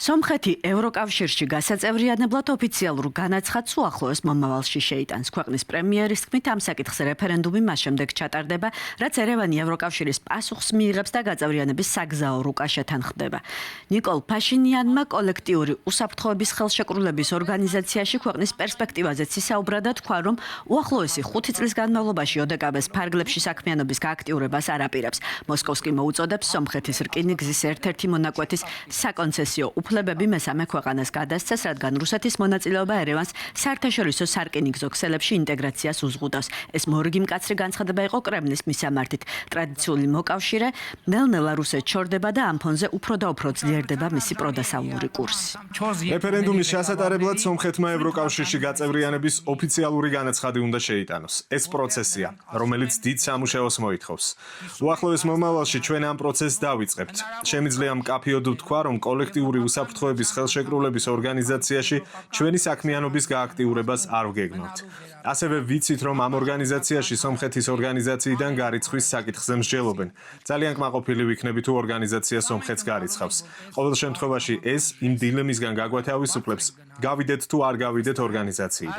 სომხეთი ევროკავშირში გასაწევრიანებლად ოფიციალურ განაცხადს უახლოეს მომავალში შეიტანს. ქვეყნის პრემიერის თქმით, ამ საკითხზე რეფერენდუმი მას შემდეგ ჩატარდება, რაც ერევანი ევროკავშირის პასუხს მიიღებს და გაწევრიანების საგზაო რუკაშეთთან ხდება. ნიკოლ ფაშინიანმა კოლექტიური უსაფრთხოების ხელშეკრულების ორგანიზაციაში ქვეყნის პერსპექტივაზეც ისაუბრა და თქვა, რომ უახლოესი 5 წლის განმავლობაში ოდეკაბეს ფარგლებში საქმიანობის გააქტიურებას არ აპირებს. მოსკოვს კი მოუწოდებს სომხეთის რკინიგზის ერთ-ერთი მონაკვეთის საკონცესიო უფლებები მესამე ქვეყანას გადასცეს, რადგან რუსეთის მონაწილეობა ერევანს საერთაშორისო სარკინიგზო ქსელებში ინტეგრაციას უზღუდავს. ეს მორიგი მკაცრი განცხადება იყო კრემლის მისამართით. ტრადიციული მოკავშირე ნელ-ნელა რუსეთს ჩორდება და ამ ფონზე უფრო და უფრო ძლიერდება მისი პროდასავლური კურსი. რეფერენდუმის ჩასატარებლად სომხეთმა ევროკავშირში გაწევრიანების ოფიციალური განაცხადი უნდა შეიტანოს. ეს პროცესია, რომელიც დიდ სამუშაოს მოითხოვს. უახლოეს მომავალში ჩვენ ამ პროცესს დავიწყებთ. შემიძლია მკაფიოდ ვთქვა, რომ კოლექტიური უსაფრთხოების ხელშეკრულების ორგანიზაციაში ჩვენი საქმიანობის გააქტიურებას არ ვგეგმავთ. ასევე ვიცით, რომ ამ ორგანიზაციაში სომხეთის ორგანიზაციიდან გარიცხვის საკითხზე მსჯელობენ. ძალიან კმაყოფილი ვიქნები თუ ორგანიზაცია სომხეთს გარიცხავს. ყოველ შემთხვევაში ეს იმ დილემისგან გაგვათავისუფლებს, გავიდეთ თუ არ გავიდეთ ორგანიზაციიდან.